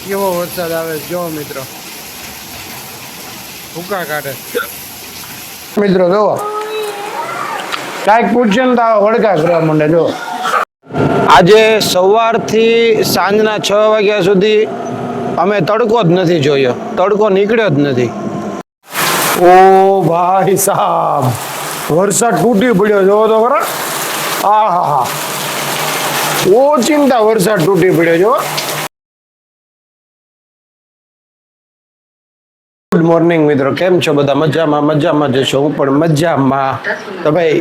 કેવો વરસાદ આવે જો મિત્રો, ભૂકા કાઢે મિત્રો. જોવો કાંઈક પૂછશે ને તો વડકા કરવા માંડે. જો આજે સવારથી સાંજના 6 વાગ્યા સુધી અમે તડકો જ નથી જોયો, તડકો નીકળ્યો જ નથી. ઓ ભાઈ સાહેબ, વરસાદ તૂટી પડ્યો, જોવો તો ખરા. હા હા હા, ઓ ચિંતા, વરસાદ તૂટી પડ્યો. જો ગુડ મોર્નિંગ મિત્રો, કેમ છો બધા? મજામાં? મજામાં જશો, હું પણ મજામાં. તો ભાઈ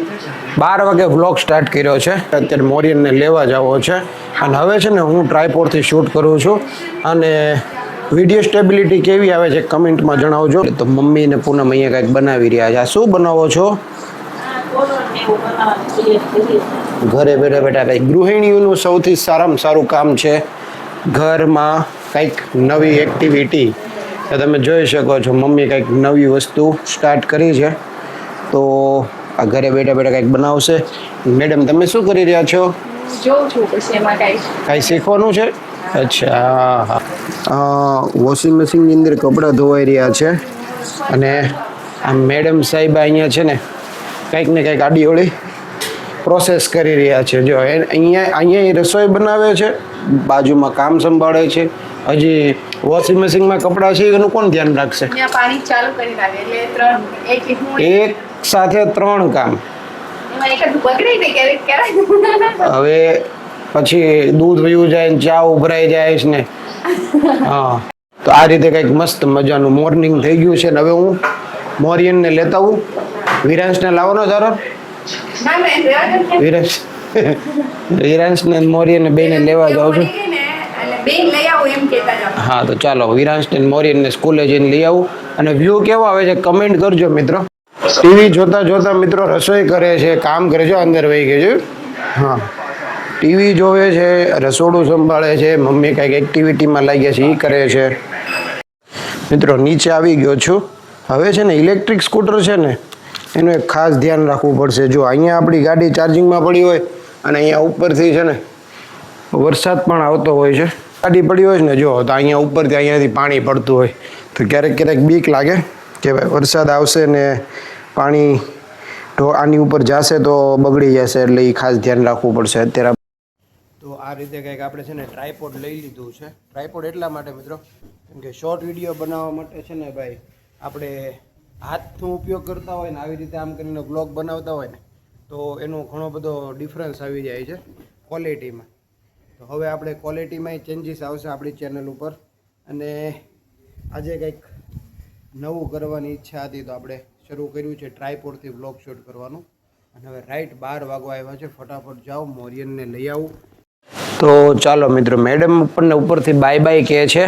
12 વાગે વ્લોગ સ્ટાર્ટ કર્યો છે. અત્યારે મોરિયનને લેવા જવો છે અને હવે છે ને હું ટ્રાયપોડથી શૂટ કરું છું. અને વિડીયો સ્ટેબિલિટી કેવી આવે છે કમેન્ટમાં જણાવજો. તો મમ્મી ને પૂનમ અહીંયા કંઈક બનાવી રહ્યા છે. આ શું બનાવો છો? ઘરે બેઠા બેઠા કંઈક ગૃહિણીઓનું સૌથી સારામાં સારું કામ છે ઘરમાં કંઈક નવી એક્ટિવિટી. તો તમે જોઈ શકો છો મમ્મી કંઈક નવી વસ્તુ સ્ટાર્ટ કરી છે. તો આ ઘરે બેઠા બેઠા કંઈક બનાવશે. મેડમ તમે શું કરી રહ્યા છો? જોઉં છું પછી એમાં કાંઈ શીખવાનું છે? અચ્છા હા. વોશિંગ મશીનની અંદર કપડાં ધોવાઈ રહ્યા છે અને આ મેડમ સાહેબ અહીંયા છે ને કંઈક ને કંઈક આડી ઓળી પ્રોસેસ કરી રહ્યા છે. જો અહીંયા રસોઈ બનાવે છે, બાજુમાં કામ સંભાળે છે. હજી વોશિંગ મશીનમાં કપડાં છે એનું કોણ ધ્યાન રાખશે? પાણી ચાલુ કરી નાખે એટલે એક સાથે 3 કામ. હવે પછી દૂધ વયું જાય ને ચા ઉભરાઈ જાય છે ને. હા, તો આ રીતે કંઈક મસ્ત મજાનું મોર્નિંગ થઈ ગયું છે ને હવે હું મોરિયનને લેતા આવું. વિરાંશને લાવવાનો તારો? વિરાંશને મોરિયનને બેને લેવા જાઉં છું. હા, તો ચાલો વિરાંશને મોરિયનને સ્કૂલે જઈને લઈ આવું. અને વ્યૂ કેવો આવે છે કમેન્ટ કરજો મિત્રો. ટીવી જોતા જોતા મિત્રો રસોઈ કરે છે, કામ કરે છે. અંદર વહી ગઈ છે. હા, ટીવી જોવે છે, રસોડું સંભાળે છે, મમ્મી કંઈક એક્ટિવિટીમાં લાગ્યા છે એ કરે છે. મિત્રો નીચે આવી ગયો છું. હવે છે ને ઇલેક્ટ્રિક સ્કૂટર છે ને એનું એક ખાસ ધ્યાન રાખવું પડશે. જો અહીંયા આપણી ગાડી ચાર્જિંગમાં પડી હોય અને અહીંયા ઉપરથી છે ને વરસાદ પણ આવતો હોય છે. ગાડી પડી હોય ને જો તો અહીંયા ઉપરથી અહીંયાથી પાણી પડતું હોય તો ક્યારેક ક્યારેક બીક લાગે કે ભાઈ વરસાદ આવશે ને પાણી આની ઉપર જશે તો બગડી જશે. એટલે એ ખાસ ધ્યાન રાખવું પડશે અત્યારે. તો આ રીતે કંઈક આપણે છે ને ટ્રાયપોડ લઈ લીધું છે. ટ્રાયપોડ એટલા માટે મિત્રો કેમ કે શોર્ટ વિડીયો બનાવવા માટે છે ને ભાઈ આપણે હાથનો ઉપયોગ કરતા હોય ને આવી રીતે આમ કરીને બ્લોગ બનાવતા હોય ને તો એનો ઘણો બધો ડિફરન્સ આવી જાય છે ક્વોલિટીમાં. તો હવે આપણે ક્વોલિટીમાં ચેન્જીસ આવશે આપણી ચેનલ ઉપર. અને આજે કંઈક નવું કરવાની ઈચ્છા હતી તો આપણે શરૂ કર્યું છે ટ્રાયપોડથી બ્લોગ શૂટ કરવાનું. અને હવે રાઈટ 12 વાગવા આવ્યા છે. ફટાફટ જાઓ મોરિયનને લઈ આવું. તો ચાલો મિત્રો, મેડમ ઉપરથી બાય બાય કહે છે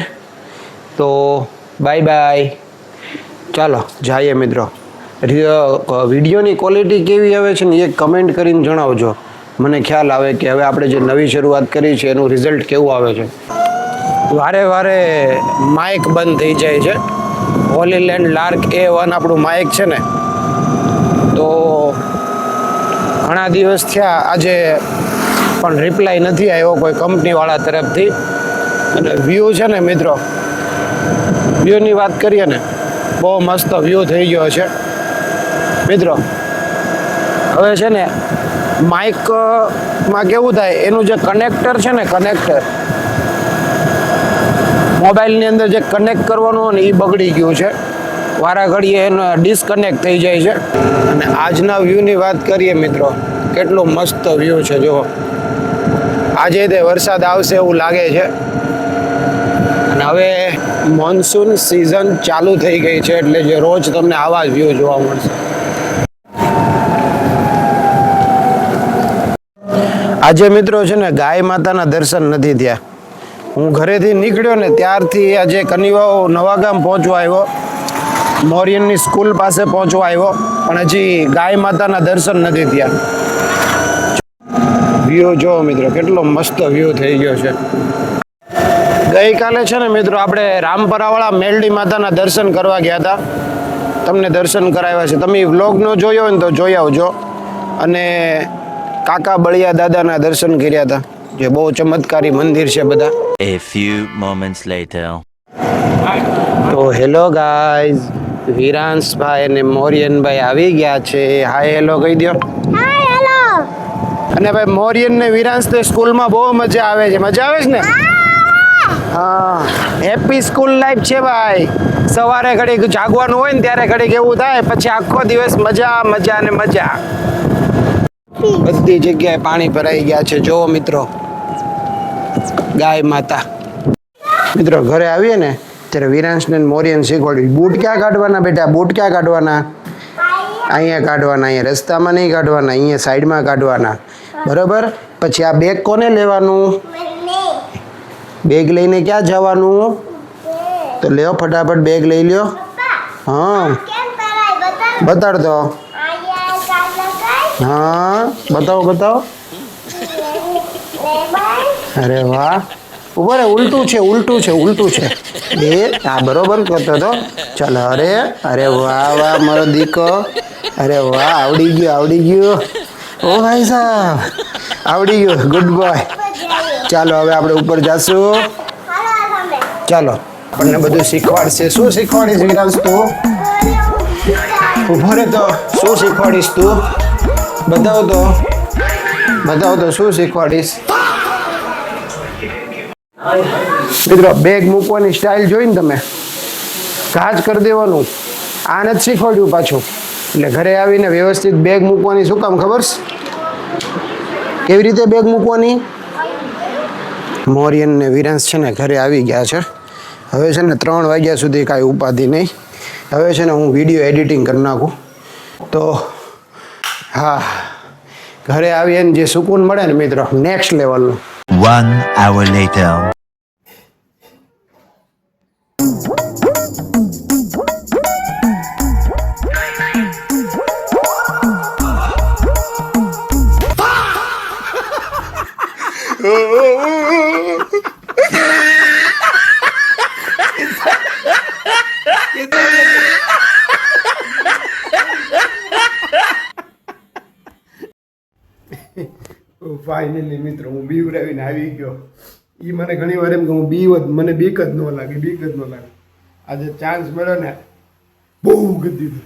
તો બાય બાય. ચાલો જઈએ મિત્રો. વિડીયોની ક્વોલિટી કેવી આવે છે ને એ કમેન્ટ કરીને જણાવજો. મને ખ્યાલ આવે કે હવે આપણે જે નવી શરૂઆત કરી છે એનું રિઝલ્ટ કેવું આવે છે. વારે વારે માઇક બંધ થઈ જાય છે. હોલીલેન્ડ લાર્ક A1 આપણું માઇક છે ને તો ઘણા દિવસ થયા આજે પણ રિપ્લાય નથી આવ્યો કોઈ કંપનીવાળા તરફથી. અને વ્યૂ છે ને મિત્રો, વ્યૂની વાત કરીએ ને બહુ મસ્ત વ્યૂ થઈ ગયો છે મિત્રો. હવે છે ને માઇકમાં કેવું થાય એનું જે કનેક્ટર છે ને કનેક્ટર મોબાઈલની અંદર જે કનેક્ટ કરવાનું હોય ને એ બગડી ગયું છે. વારા ઘડીએ એનો ડિસ્કનેક્ટ થઈ જાય છે. અને આજના વ્યૂની વાત કરીએ મિત્રો, કેટલો મસ્ત વ્યૂ છે. જો આજે તે વરસાદ આવશે એવું લાગે છે. અને હવે મોન્સૂન સિઝન ચાલુ થઈ ગઈ છે એટલે જે રોજ તમને આવા જ વ્યૂ જોવા મળશે. આજે મિત્રો છે ને ગાય માતાના દર્શન નથી થયા. હું ઘરેથી નીકળ્યો ને ત્યારથી આજે કનિવાવ નવાગામ પહોંચવા આવ્યો, મોરિયનની સ્કૂલ પાસે પહોંચવા આવ્યો, પણ હજી ગાય માતાના દર્શન નથી થયા. વ્યૂ જો મિત્રો કેટલો મસ્ત વ્યૂ થઈ ગયો છે. ગઈકાલે છે ને મિત્રો આપણે રામપરાવાળા મેલડી માતાના દર્શન કરવા ગયા હતા. તમને દર્શન કરાવ્યા છે. તમે વ્લોગ ન જોયો હોય ને તો જોઈ આવજો. અને કાકા બળિયા દાદાના દર્શન કર્યા હતા. જે બહુ ચમત્કારી મંદિર છે બધા. A few moments later. તો હેલો ગાઈઝ, વિરાંશભાઈ અને મોરિયનભાઈ આવી ગયા છે. હાય હેલો કહી દો. અને ભાઈ મોરિયન ને વિરાંશ ને સ્કૂલમાં બહુ મજા આવે છે. મજા આવે છે ને? હા, હેપી સ્કૂલ લાઈફ છે ભાઈ. સવારે ઘડીક જાગવાનું હોય ને ત્યારે ઘડીક એવું થાય, પછી આખો દિવસ મજા મજા ને મજા. બધી જગ્યાએ પાણી ભરાઈ ગયા છે. જો મિત્રો, ગાય માતા. મિત્રો ઘરે આવીએ ને ત્યારે વિરાંશ ને મોરિયન શીખવાડ્યું, બૂટ ક્યાં કાઢવાના બેટા, બૂટ ક્યાં કાઢવાના? અહીંયા કાઢવાના, અહીંયા રસ્તામાં નહીં કાઢવાના, અહીંયા સાઈડમાં કાઢવાના. બરોબર? પછી આ બેગ કોને લેવાનું? બેગ લઈને ક્યાં જવાનું? તો લ્યો ફટાફટ બેગ લઈ લ્યો. હા, બતાડ દો. હા, બતાવો બતાવો. અરે વાહ, ઉભો રે, ઉલટું છે ઉલટું છે ઉલટું છે. એ હા બરોબર કરતો તો. ચાલો. અરે અરે વાહ વાહ મારો દીકો. અરે વાહ, આવડી ગયું આવડી ગયું. ઓ ભાઈ સાહેબ, આવડી ગયું. Good boy. ચાલો હવે આપણે ઉપર જાશું. ચાલો, આપણને બધું શીખવાડશે. શું શીખવાડીશ વિરાંશ તું? ઉભો રે, તો શું શીખવાડીશ તું? બતાવ તો, બતાવ તો શું શીખવાડીશ? મિત્રો બેગ મૂકવાની સ્ટાઇલ જોઈને તમે ઘા જ કરી દેવાનું. આ નથી શીખવાડ્યું પાછું. એટલે ઘરે આવીને વ્યવસ્થિત બેગ મૂકવાની. શું કામ ખબર છે? કેવી રીતે બેગ મૂકવાની? મોરિયન ને વિરાંશ છે ને ઘરે આવી ગયા છે. હવે છે ને 3 વાગ્યા સુધી કાંઈ ઉપાધિ નહીં. હવે છે ને હું વિડીયો એડિટિંગ કરી નાખું. તો હા, ઘરે આવીને જે સુકૂન મળે ને મિત્રો, નેક્સ્ટ લેવલનું. 1 hour later. ફાઇનલી મિત્રો હું બીવરાવીને આવી ગયો. એ મને ઘણી વાર એમ કે હું બીવ જ, મને બીક જ ન લાગે, બીક જ ન લાગે. આજે ચાન્સ મળ્યો ને, બહુ કરી દીધું.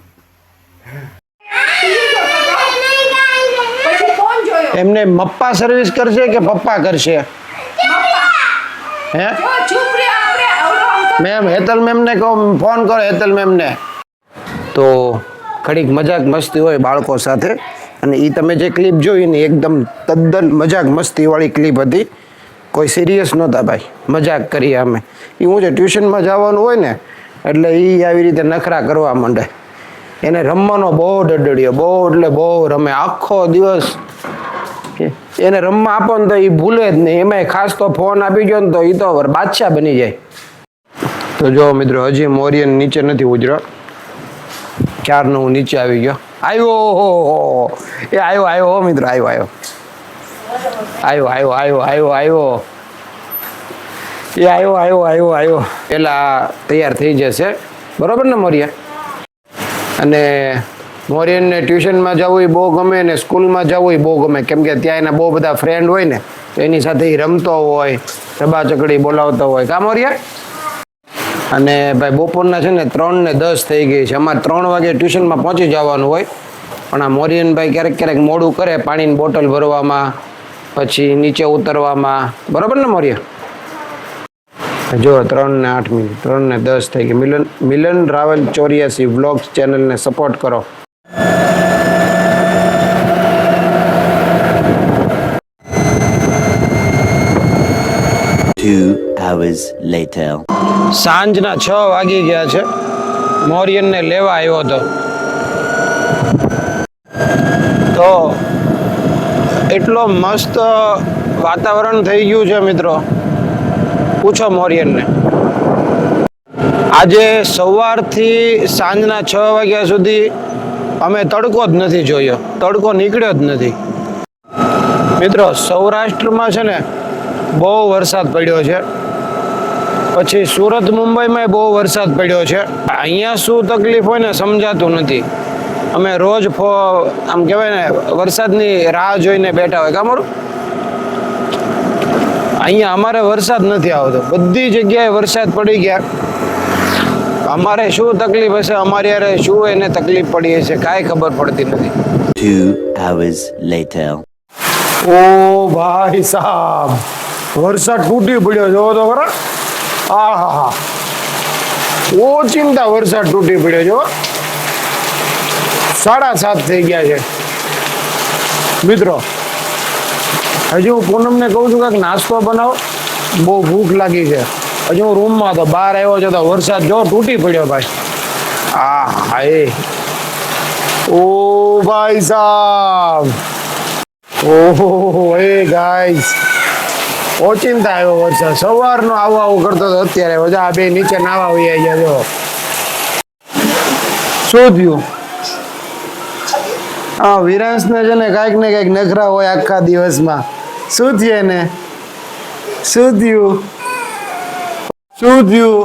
પછી ફોન જોયો. એમને મપ્પા સર્વિસ કરશે કે પપ્પા કરશે? હે જો ચૂપ રે, આપણે આવડો આમ તો મેમ, હેતલ મેમને કહો, ફોન કરો હેતલ મેમને. તો ઘડીક મજાક મસ્તી હોય બાળકો સાથે. અને એ તમે જે ક્લિપ જોઈ ને એકદમ તદ્દન મજાક મસ્તીવાળી ક્લિપ હતી. કોઈ સિરિયસ નહોતા ભાઈ, મજાક કરીએ અમે. એ હું છે ટ્યુશનમાં જવાનું હોય ને એટલે એ આવી રીતે નખરા કરવા માંડે. એને રમવાનો બહુ ડડડિયો, બહુ એટલે બહુ રમે આખો દિવસ. એને રમવા આપો ને તો એ ભૂલે જ નહીં. એમાંય ખાસ તો ફોન આપી ગયો ને તો એ તો બાદશાહ બની જાય. તો જો મિત્રો, હજી મોરિયન નીચે નથી ઉતર્યો. ક્યારનો હું નીચે આવી ગયો. આવ્યો એ આવ્યો આવ્યો હો મિત્રો, આવ્યો આવ્યો આવ્યો આવ્યો આવ્યો આવ્યો એ આવ્યો આવ્યો આવ્યો આવ્યો. પેલા તૈયાર થઈ જશે. બરોબર ને મોરિયા? અને મોરિયનને ટ્યુશનમાં જવું એ બહુ ગમે ને સ્કૂલમાં જવું એ બહુ ગમે. કેમ કે ત્યાં એના બહુ બધા ફ્રેન્ડ હોય ને, તો એની સાથે એ રમતો હોય, રબાચકડી બોલાવતો હોય. કા મોરિયા? અને ભાઈ બપોરના છે ને 3:10 થઈ ગઈ છે. અમારે 3 વાગે ટ્યુશનમાં પહોંચી જવાનું હોય. પણ આ મોરિયનભાઈ ક્યારેક ક્યારેક મોડું કરે પાણીની બોટલ ભરવામાં, પછી નીચે ઉતરવામાં. બરોબર ને મોરિયા? જો 3:08, 3:10 થઈ ગઈ. મિલન રાવલ 84 વ્લોગ્સ ચેનલને સપોર્ટ કરો. Hours later. સાંજના 6 વાગી ગયા છે. મોરિયનને લેવા આવ્યો હતો. તો એટલો મસ્ત વાતાવરણ થઈ ગયું છે મિત્રો, પૂછો મોરિયનને. આજે સવારથી સાંજના 6 વાગ્યા સુધી અમે તડકો જ નથી જોયો. તડકો નીકળ્યો જ નથી મિત્રો. સૌરાષ્ટ્રમાં છે ને બહુ વરસાદ પડ્યો છે. પછી સુરત મુંબઈમાં બહુ વરસાદ પડ્યો છે. અહીંયા શું તકલીફ હોય ને સમજાતું નથી. અમે રોજ આમ કહેવાય ને વરસાદની રાહ જોઈને બેઠા હોય. કામરું અહીંયા અમારે વરસાદ નથી આવતો, બધી જગ્યાએ વરસાદ પડી ગયા. અમારે શું તકલીફ હશે, અમારી યારે શું એને તકલીફ પડી હશે, કાંઈ ખબર પડતી નથી. 2 hours later. ઓ ભાઈ સાહેબ, વરસાદ તૂટી પડ્યો, જોવો તો ખરા. આ હા હા, ઓચિંતા વરસાદ તૂટી પડ્યો જો. 7:30 થઈ ગયા છે મિત્રો. હજી હું પૂનમને કહું છું કે નાસ્તો બનાવો, બહુ ભૂખ લાગી છે. હજી હું રૂમમાં હતો, બહાર આવ્યો છો તો વરસાદ જો તૂટી પડ્યો ભાઈ. આ હાય, ઓ ભાઈ સાહેબ, ઓહો એ ગાઈસ, ઓચિંતા આવ્યો વરસાદ. સવારનો આવું કરતો હતો, અત્યારે બધા બે નીચે નાવા વહી ગયા જો. શું થયું? હા, વિરાંશને છે ને કાંઈક ને કાંઈક નખરા હોય આખા દિવસમાં. શું થયું એને? શું થયું? શું થયું?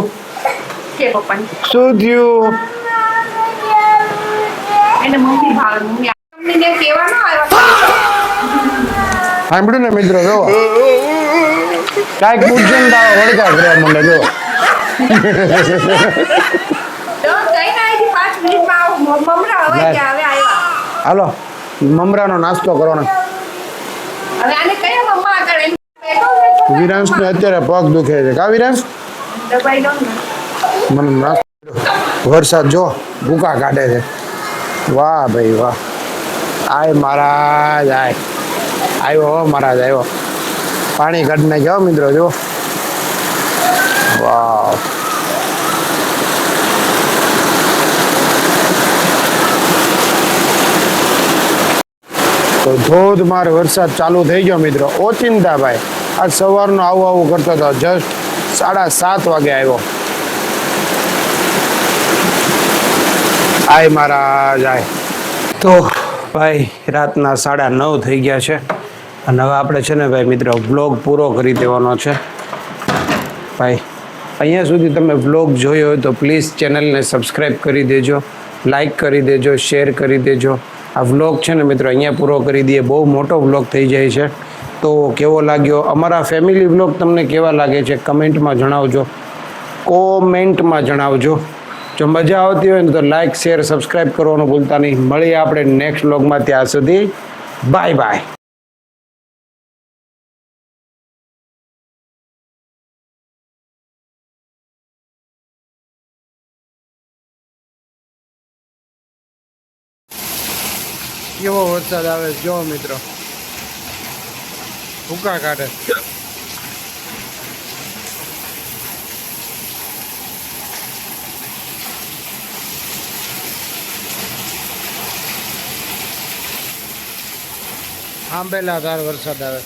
કે પપ્પાને શું થયું? એને મમ્મી ભાવે, મમ્મીને કહેવા ન આવ્યો. સાંભળ્યું ને મિત્રો, જો કાંઈક પૂછજો ને તારા વળગા કરવા મને જો. તો કઈ ના, 5 મિનિટમાં આવો. મમરા હવે કે હવે આવ્યા. હાલો, મમરાનો નાસ્તો કરો ને. હવે આને કયા મમ્મા આગળ એમ બેઠો વિરાંશને અત્યારે પગ દુખે છે. કા વિરાંશ? દબાઈ દો ને. મને નાસ્તો. વરસાદ જો ભૂકા કાઢે છે. વાહ ભાઈ વાહ. આય મહારાજ આય. આવ્યો હો મહારાજ આવ્યો. પાણી કાઢી નાખ્યો મિત્રો જો. વાહ. તો ધોધમાર વરસાદ ચાલુ થઈ ગયો મિત્રો. ઓચિંતા ભાઈ આજ સવારનો આવું કરતો હતો. જસ્ટ 7:30 વાગે આવ્યો. આય મહારાજ આય. તો ભાઈ રાતના 9:30 થઈ ગયા છે અને હવે આપણે છે ને ભાઈ મિત્રો વ્લોગ પૂરો કરી દેવાનો છે ભાઈ. અહીંયા સુધી તમે વ્લોગ જોયો હોય તો પ્લીઝ ચેનલને સબસ્ક્રાઈબ કરી દેજો, લાઈક કરી દેજો, શેર કરી દેજો. આ વ્લોગ છે ને મિત્રો અહીંયા પૂરો કરી દઈએ. બહુ મોટો વ્લોગ થઈ જાય છે. તો કેવો લાગ્યો અમારા ફેમિલી વ્લોગ, તમને કેવા લાગે છે કમેન્ટમાં જણાવજો, કોમેન્ટમાં જણાવજો. જો મજા આવતી હોય ને તો લાઈક શેર સબસ્ક્રાઈબ કરવાનું ભૂલતા નહીં. મળીએ આપણે નેક્સ્ટ વ્લોગમાં. ત્યાં સુધી બાય બાય. કેવો વરસાદ આવે જો મિત્રો, ભૂકા કાઢે. આંબેલા ધાર વરસાદ આવે.